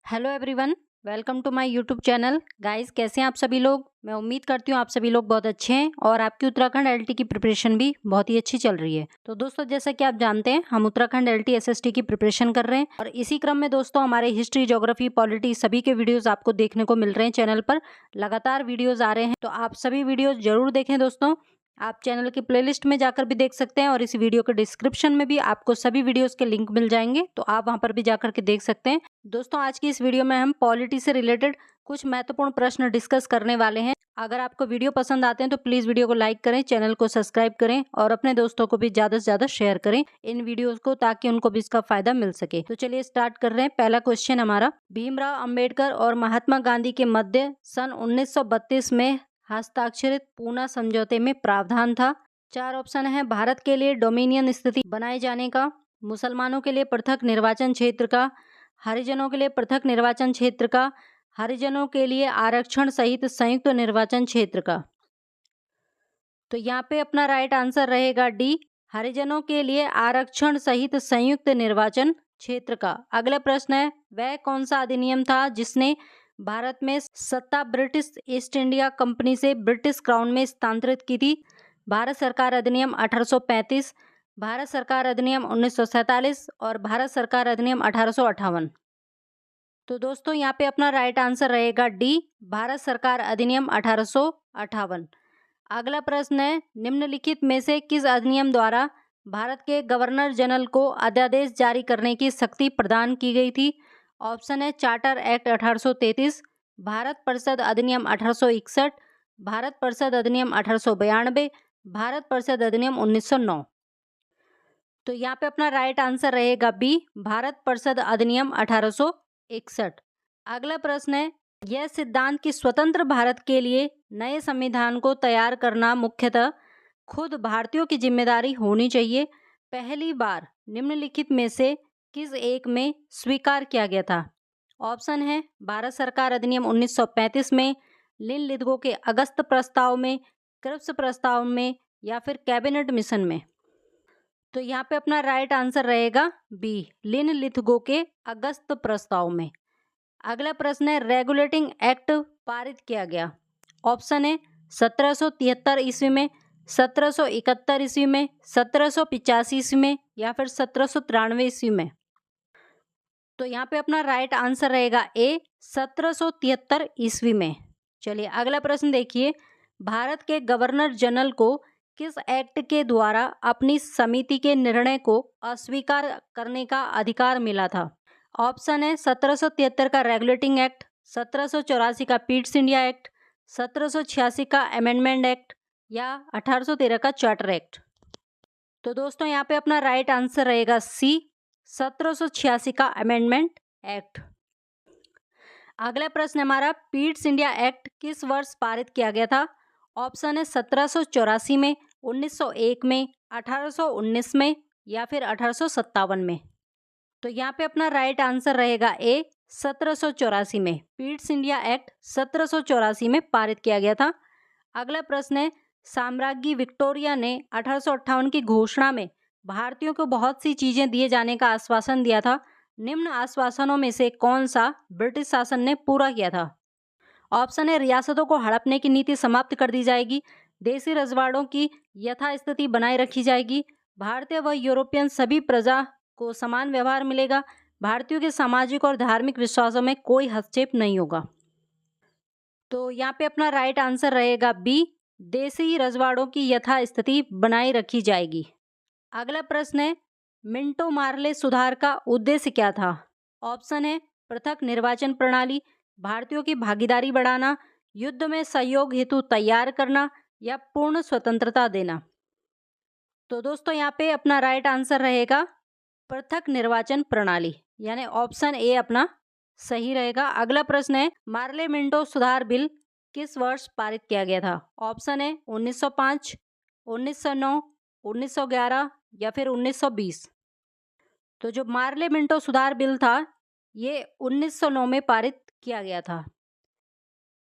Hello everyone, welcome to my YouTube channel. Guys, कैसे हैं आप सभी लोग। मैं उम्मीद करती हूँ आप सभी लोग बहुत अच्छे हैं और आपकी उत्तराखंड एलटी की प्रिपरेशन भी बहुत ही अच्छी चल रही है। तो दोस्तों, जैसा कि आप जानते हैं, हम उत्तराखंड एलटी एसएसटी की प्रिपरेशन कर रहे हैं और इसी क्रम में दोस्तों हमारे हिस्ट्री, ज्योग्राफी, पॉलिटी सभी के वीडियोज आपको देखने को मिल रहे हैं। चैनल पर लगातार वीडियोज आ रहे हैं, तो आप सभी वीडियोज जरूर देखें दोस्तों। आप चैनल की प्लेलिस्ट में जाकर भी देख सकते हैं और इस वीडियो के डिस्क्रिप्शन में भी आपको सभी वीडियोस के लिंक मिल जाएंगे, तो आप वहां पर भी जाकर के देख सकते हैं। दोस्तों, आज की इस वीडियो में हम पॉलिटी से रिलेटेड कुछ महत्वपूर्ण प्रश्न डिस्कस करने वाले हैं। अगर आपको वीडियो पसंद आते हैं तो प्लीज वीडियो को लाइक करें, चैनल को सब्सक्राइब करें और अपने दोस्तों को भी ज्यादा से ज्यादा शेयर करें इन वीडियोस को, ताकि उनको भी इसका फायदा मिल सके। तो चलिए स्टार्ट कर रहे हैं। पहला क्वेश्चन हमारा, भीमराव अंबेडकर और महात्मा गांधी के मध्य सन 1932 में हस्ताक्षरित पूना समझौते में प्रावधान था। 4 ऑप्शन है। भारत के लिए डोमिनियन स्थिति बनाए जाने का, मुसलमानों के लिए पृथक निर्वाचन क्षेत्र का, हरिजनों के लिए पृथक निर्वाचन क्षेत्र का, हरिजनों के लिए आरक्षण सहित संयुक्त निर्वाचन क्षेत्र का। तो यहाँ पे अपना राइट आंसर रहेगा डी, हरिजनों के लिए आरक्षण सहित संयुक्त निर्वाचन क्षेत्र का। अगला प्रश्न है, वह कौन सा अधिनियम था जिसने भारत में सत्ता ब्रिटिश ईस्ट इंडिया कंपनी से ब्रिटिश क्राउन में स्थानांतरित की थी। भारत सरकार अधिनियम 1835, भारत सरकार अधिनियम 1947 और भारत सरकार अधिनियम 1858। तो दोस्तों यहाँ पे अपना राइट आंसर रहेगा डी, भारत सरकार अधिनियम 1858। अगला प्रश्न है, निम्नलिखित में से किस अधिनियम द्वारा भारत के गवर्नर जनरल को अध्यादेश जारी करने की शक्ति प्रदान की गई थी। ऑप्शन है चार्टर एक्ट 1833, भारत परिषद अधिनियम 1861, भारत परिषद अधिनियम 1892, भारत परिषद अधिनियम 1909। तो यहाँ पे अपना राइट आंसर रहेगा बी, भारत परिषद अधिनियम 1861। अगला प्रश्न है, यह सिद्धांत कि स्वतंत्र भारत के लिए नए संविधान को तैयार करना मुख्यतः खुद भारतीयों की जिम्मेदारी होनी चाहिए, पहली बार निम्नलिखित में से किस एक में स्वीकार किया गया था। ऑप्शन है भारत सरकार अधिनियम 1935 में, लिनलिथगो के अगस्त प्रस्ताव में, क्रिप्स प्रस्ताव में या फिर कैबिनेट मिशन में। तो यहाँ पे अपना राइट आंसर रहेगा बी, लिनलिथगो के अगस्त प्रस्ताव में। अगला प्रश्न है, रेगुलेटिंग एक्ट पारित किया गया। ऑप्शन है 1773 ईस्वी में, 1771 ईस्वी में, 1785 ईस्वी में या फिर 1793 ईस्वी में। तो यहाँ पे अपना राइट आंसर रहेगा ए, 1773 ईस्वी में। चलिए अगला प्रश्न देखिए, भारत के गवर्नर जनरल को किस एक्ट के द्वारा अपनी समिति के निर्णय को अस्वीकार करने का अधिकार मिला था। ऑप्शन है 1773 का रेगुलेटिंग एक्ट, 1784 का पीट्स इंडिया एक्ट, 1786 का अमेंडमेंट एक्ट या 1813 का चार्टर एक्ट। तो दोस्तों यहाँ पे अपना राइट आंसर रहेगा सी, 1786 का अमेंडमेंट एक्ट। अगला प्रश्न हमारा, पीट्स इंडिया एक्ट किस वर्ष पारित किया गया था। ऑप्शन है 1784 में, 1901 में, 1819 में या फिर 1857 में। तो यहाँ पे अपना राइट आंसर रहेगा ए, 1784 में। पीट्स इंडिया एक्ट 1784 में पारित किया गया था। अगला प्रश्न है, साम्राज्ञी विक्टोरिया ने 1858 की घोषणा में भारतीयों को बहुत सी चीजें दिए जाने का आश्वासन दिया था। निम्न आश्वासनों में से कौन सा ब्रिटिश शासन ने पूरा किया था। ऑप्शन है रियासतों को हड़पने की नीति समाप्त कर दी जाएगी, देशी रजवाड़ों की यथास्थिति बनाए रखी जाएगी, भारतीय व यूरोपियन सभी प्रजा को समान व्यवहार मिलेगा, भारतीयों के सामाजिक और धार्मिक विश्वासों में कोई हस्तक्षेप नहीं होगा। तो यहाँ पे अपना राइट आंसर रहेगा बी, देशी रजवाड़ों की यथास्थिति बनाए रखी जाएगी। अगला प्रश्न है, मिंटो मार्ले सुधार का उद्देश्य क्या था। ऑप्शन है पृथक निर्वाचन प्रणाली, भारतीयों की भागीदारी बढ़ाना, युद्ध में सहयोग हेतु तैयार करना या पूर्ण स्वतंत्रता देना। तो दोस्तों यहाँ पे अपना राइट आंसर रहेगा पृथक निर्वाचन प्रणाली, यानी ऑप्शन ए अपना सही रहेगा। अगला प्रश्न है, मार्ले मिंटो सुधार बिल किस वर्ष पारित किया गया था। ऑप्शन है 1905, 1909, 1911 या फिर 1920। तो जो मार्ले मिंटो सुधार बिल था ये 1909 में पारित किया गया था।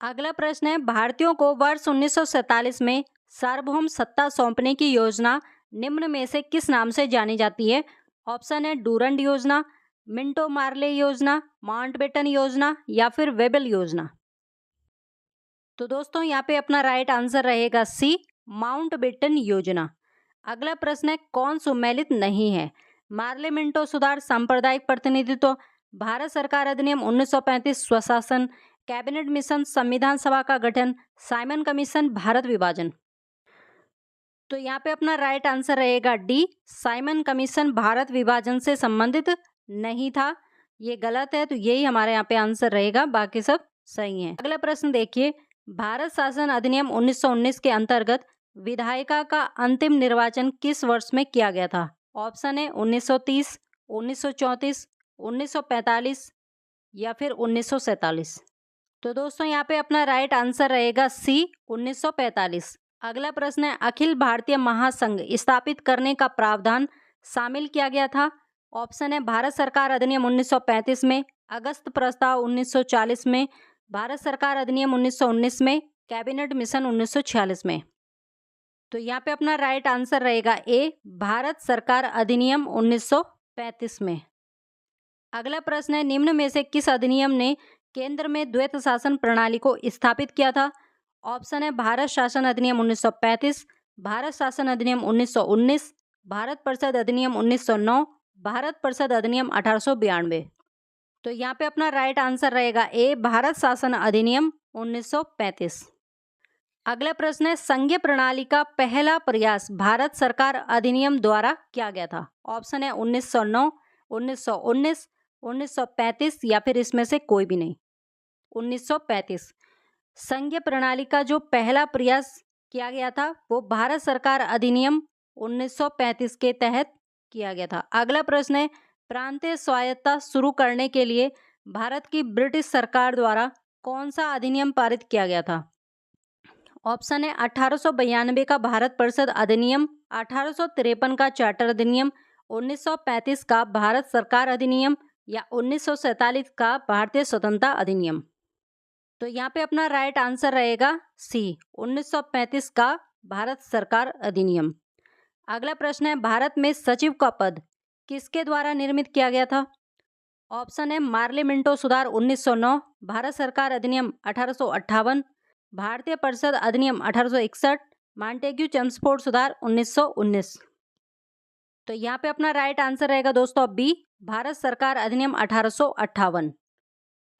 अगला प्रश्न है, भारतीयों को वर्ष 1947 में सार्वभौम सत्ता सौंपने की योजना निम्न में से किस नाम से जानी जाती है। ऑप्शन है डूरंड योजना, मिंटो मार्ले योजना, माउंटबेटन योजना या फिर वेबल योजना? तो दोस्तों यहाँ पे अपना राइट आंसर रहेगा सी, माउंटबेटन योजना। अगला प्रश्न है, कौन सुमेलित नहीं है? मार्ले मिंटो सुधार, सांप्रदायिक प्रतिनिधित्व, भारत सरकार अधिनियम 1935 स्वशासन, कैबिनेट मिशन, संविधान सभा का गठन, साइमन कमीशन, भारत विभाजन? तो यहाँ पे अपना राइट आंसर रहेगा डी, साइमन कमीशन भारत विभाजन से संबंधित नहीं था। ये गलत है, तो यही हमारे यहाँ पे आंसर रहेगा, बाकी सब सही है। अगला प्रश्न देखिए, भारत शासन अधिनियम 1919 के अंतर्गत विधायिका का अंतिम निर्वाचन किस वर्ष में किया गया था? ऑप्शन है 1930, 1934, 1945 या फिर 1947? तो दोस्तों यहाँ पे अपना राइट आंसर रहेगा सी, 1945। अगला प्रश्न है, अखिल भारतीय महासंघ स्थापित करने का प्रावधान शामिल किया गया था? ऑप्शन है भारत सरकार अधिनियम 1935 में, अगस्त प्रस्ताव 1940 में, भारत सरकार अधिनियम 1919 में, कैबिनेट मिशन 1946 में? तो यहाँ पे अपना राइट आंसर रहेगा ए, भारत सरकार अधिनियम 1935 में। अगला प्रश्न है, निम्न में से किस अधिनियम ने केंद्र में द्वैत शासन प्रणाली को स्थापित किया था? ऑप्शन है भारत शासन अधिनियम 1935, भारत शासन अधिनियम 1919, भारत परिषद अधिनियम 1909, भारत परिषद अधिनियम 1892? तो यहाँ पे अपना राइट आंसर रहेगा ए, भारत शासन अधिनियम 1935। अगला प्रश्न है, संघीय प्रणाली का पहला प्रयास भारत सरकार अधिनियम द्वारा किया गया था? ऑप्शन है 1909, 1919, 1935 या फिर इसमें से कोई भी नहीं। 1935 संघीय प्रणाली का जो पहला प्रयास किया गया था वो भारत सरकार अधिनियम 1935 के तहत किया गया था। अगला प्रश्न है, प्रांतीय स्वायत्तता शुरू करने के लिए भारत की ब्रिटिश सरकार द्वारा कौन सा अधिनियम पारित किया गया था? ऑप्शन है 1892 का भारत परिषद अधिनियम, 1853 का चार्टर अधिनियम, 1935 का भारत सरकार अधिनियम या 1947 का भारतीय स्वतंत्रता अधिनियम? तो यहाँ पे अपना राइट आंसर रहेगा सी, 1935 का भारत सरकार अधिनियम। अगला प्रश्न है, भारत में सचिव का पद किसके द्वारा निर्मित किया गया था? ऑप्शन है मार्ले मिंटो सुधार 1909, भारत सरकार अधिनियम 1858, भारतीय परिषद अधिनियम 1861, मॉन्टेग्यू चेम्सफोर्ड सुधार 1919? तो यहाँ पे अपना राइट आंसर रहेगा दोस्तों बी, भारत सरकार अधिनियम 1858।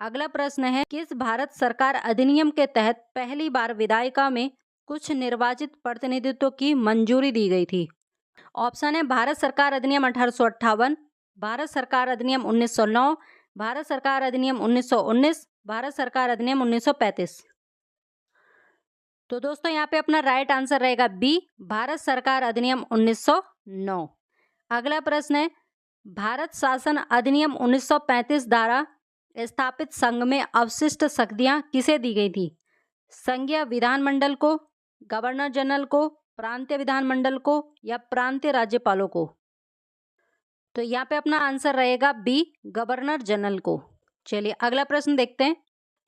अगला प्रश्न है, किस भारत सरकार अधिनियम के तहत पहली बार विधायिका में कुछ निर्वाचित प्रतिनिधित्व की मंजूरी दी गई थी? ऑप्शन है भारत सरकार अधिनियम 1858, भारत सरकार अधिनियम 1909, भारत सरकार अधिनियम 1919, भारत सरकार अधिनियम 1935? तो दोस्तों यहाँ पे अपना राइट आंसर रहेगा बी, भारत सरकार अधिनियम 1909। अगला प्रश्न है, भारत शासन अधिनियम 1935 द्वारा स्थापित संघ में अवशिष्ट शक्तियां किसे दी गई थी? संघीय विधानमंडल को, गवर्नर जनरल को, प्रांतीय विधानमंडल को या प्रांतीय राज्यपालों को? तो यहाँ पे अपना आंसर रहेगा बी, गवर्नर जनरल को। चलिए अगला प्रश्न देखते हैं।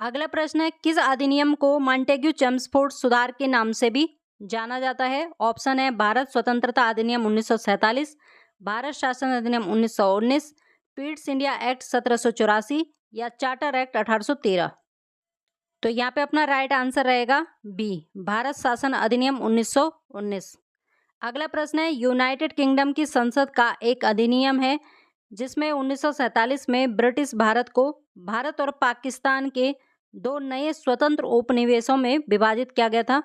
अगला प्रश्न है, किस अधिनियम को मॉन्टेग्यू चेम्सफोर्ड सुधार के नाम से भी जाना जाता है? ऑप्शन है भारत स्वतंत्रता अधिनियम 1947, भारत शासन अधिनियम 1919, पीट्स इंडिया एक्ट 1784 या चार्टर एक्ट 1813? तो यहाँ पे अपना राइट आंसर रहेगा बी, भारत शासन अधिनियम 1919। अगला प्रश्न है, यूनाइटेड किंगडम की संसद का एक अधिनियम है जिसमें 1947 में ब्रिटिश भारत को भारत और पाकिस्तान के दो नए स्वतंत्र उपनिवेशों में विभाजित किया गया था।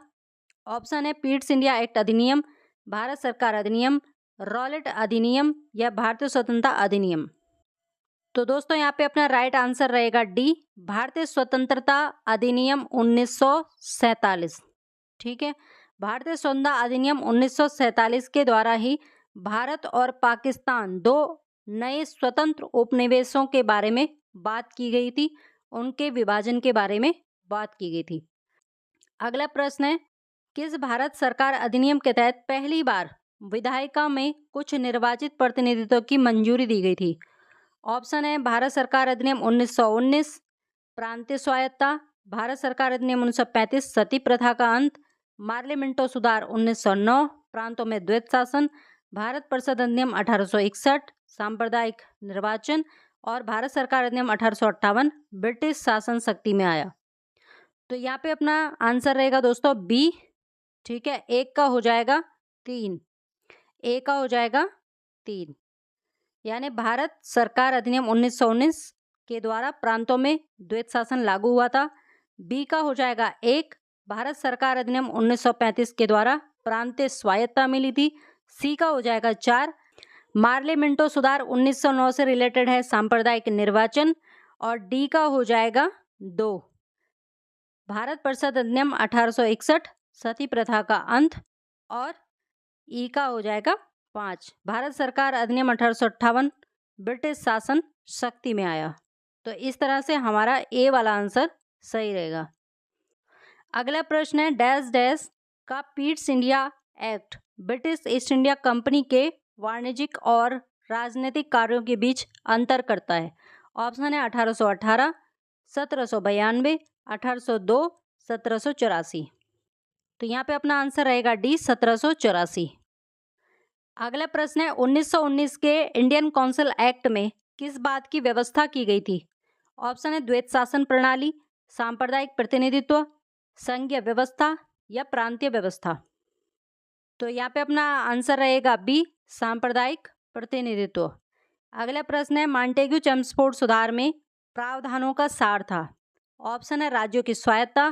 ऑप्शन है पीट्स इंडिया एक्ट अधिनियम, भारत सरकार अधिनियम, रॉलेट अधिनियम या भारतीय स्वतंत्रता अधिनियम? तो दोस्तों यहाँ पे अपना राइट आंसर रहेगा डी, भारतीय स्वतंत्रता अधिनियम 1947। ठीक है, भारतीय स्वतंत्रता अधिनियम 1947 के द्वारा ही भारत और पाकिस्तान दो नए स्वतंत्र उपनिवेशों के बारे में बात की गई थी, उनके विभाजन के बारे में बात की गई थी। अगला प्रश्न है, किस भारत सरकार अधिनियम के तहत पहली बार विधायिका में कुछ निर्वाचित प्रतिनिधित्व की मंजूरी दी गई थी? ऑप्शन है भारत सरकार अधिनियम 1919, प्रांतीय स्वायत्तता, भारत सरकार अधिनियम 1935 सती प्रथा का अंत, मार्ले मिंटो सुधार 1909 प्रांतों में द्वैत शासन, भारत परिषद अधिनियम 1861 सांप्रदायिक निर्वाचन और भारत सरकार अधिनियम 1858 ब्रिटिश शासन शक्ति में आया। तो यहाँ पे अपना आंसर रहेगा दोस्तों बी। ठीक है, एक का हो जाएगा 3, ए का हो जाएगा 3, यानी भारत सरकार अधिनियम 1919 के द्वारा प्रांतों में द्वैत शासन लागू हुआ था। बी का हो जाएगा 1, भारत सरकार अधिनियम 1935 के द्वारा प्रांतीय स्वायत्तता मिली थी। सी का हो जाएगा 4, मार्ले मिंटो सुधार 1909 से रिलेटेड है सांप्रदायिक निर्वाचन। और डी का हो जाएगा 2, भारत परिषद अधिनियम 1861 सती प्रथा का अंत। और ई का हो जाएगा 5, भारत सरकार अधिनियम 1858 ब्रिटिश शासन शक्ति में आया। तो इस तरह से हमारा ए वाला आंसर सही रहेगा। अगला प्रश्न है डैश डैश का Pitt's India act British east India company के वाणिज्यिक और राजनीतिक कार्यों के बीच अंतर करता है। ऑप्शन है 1818, 1792, 1802, 1784। तो यहाँ पे अपना आंसर रहेगा डी 1784। अगला प्रश्न है 1919 के इंडियन काउंसिल एक्ट में किस बात की व्यवस्था की गई थी। ऑप्शन है द्वैत शासन प्रणाली, सांप्रदायिक प्रतिनिधित्व, संघीय व्यवस्था या प्रांतीय व्यवस्था। तो यहाँ पे अपना आंसर रहेगा बी सांप्रदायिक प्रतिनिधित्व। अगला प्रश्न है मॉन्टेग्यू चेम्सफोर्ड सुधार में प्रावधानों का सार था। ऑप्शन है राज्यों की स्वायत्तता,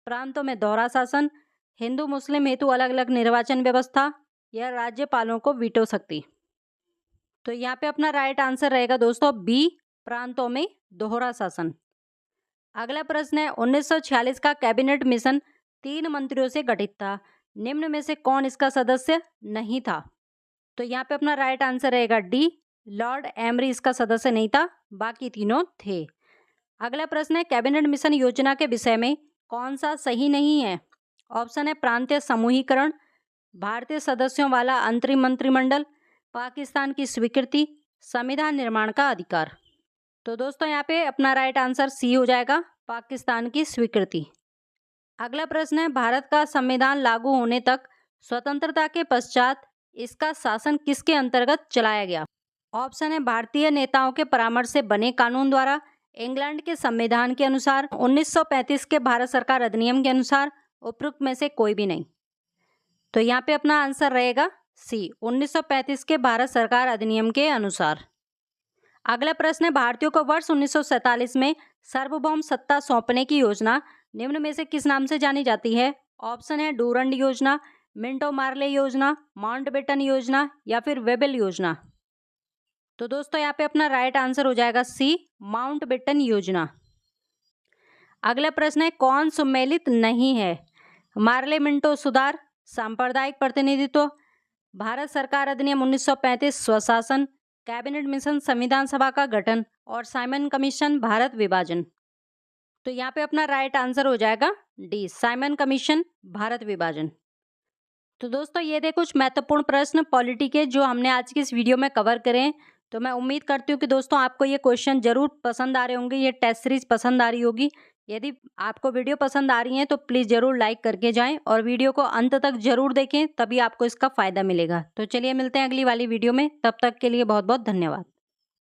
प्रांतों में दोहरा शासन, हिंदू मुस्लिम हेतु अलग अलग निर्वाचन व्यवस्था या राज्यपालों को वीटो शक्ति। तो यहाँ पे अपना राइट आंसर रहेगा दोस्तों बी प्रांतों में दोहरा शासन। अगला प्रश्न है 1946 का कैबिनेट मिशन 3 मंत्रियों से गठित था, निम्न में से कौन इसका सदस्य नहीं था। तो यहाँ पे अपना राइट आंसर रहेगा डी लॉर्ड एमरी इसका सदस्य नहीं था, बाकी तीनों थे। अगला प्रश्न है कैबिनेट मिशन योजना के विषय में कौन सा सही नहीं है। ऑप्शन है प्रांतीय समूहीकरण, भारतीय सदस्यों वाला अंतरिम मंत्रिमंडल, पाकिस्तान की स्वीकृति, संविधान निर्माण का अधिकार। तो दोस्तों यहाँ पे अपना राइट आंसर सी हो जाएगा पाकिस्तान की स्वीकृति। अगला प्रश्न है भारत का संविधान लागू होने तक स्वतंत्रता के पश्चात इसका शासन किसके अंतर्गत चलाया गया। ऑप्शन है भारतीय नेताओं के परामर्श से बने कानून द्वारा, इंग्लैंड के संविधान के अनुसार, 1935 के भारत सरकार अधिनियम के अनुसार, उपरोक्त में से कोई भी नहीं। तो यहाँ पे अपना आंसर रहेगा सी 1935 के भारत सरकार अधिनियम के अनुसार। अगला प्रश्न है भारतीयों को वर्ष 1947 में सार्वभौम सत्ता सौंपने की योजना निम्न में से किस नाम से जानी जाती है। ऑप्शन है डूरंड योजना, मिंटो मार्ले योजना, माउंटबेटन योजना या फिर वेबल योजना। तो दोस्तों यहाँ पे अपना राइट आंसर हो जाएगा सी माउंटबेटन योजना। अगला प्रश्न है कौन सम्मिलित नहीं है। मार्ले मिंटो सुधार, सांप्रदायिक प्रतिनिधित्व, भारत सरकार अधिनियम 1935 स्वशासन, कैबिनेट मिशन संविधान सभा का गठन और साइमन कमीशन भारत विभाजन। तो यहाँ पे अपना राइट आंसर हो जाएगा डी साइमन कमीशन भारत विभाजन। तो दोस्तों ये थे कुछ महत्वपूर्ण प्रश्न पॉलिटी के जो हमने आज की इस वीडियो में कवर करे हैं। तो मैं उम्मीद करती हूँ कि दोस्तों आपको ये क्वेश्चन जरूर पसंद आ रहे होंगे, ये टेस्ट सीरीज पसंद आ रही होगी। यदि आपको वीडियो पसंद आ रही है तो प्लीज़ ज़रूर लाइक करके जाएं और वीडियो को अंत तक जरूर देखें, तभी आपको इसका फ़ायदा मिलेगा। तो चलिए मिलते हैं अगली वाली वीडियो में, तब तक के लिए बहुत बहुत धन्यवाद।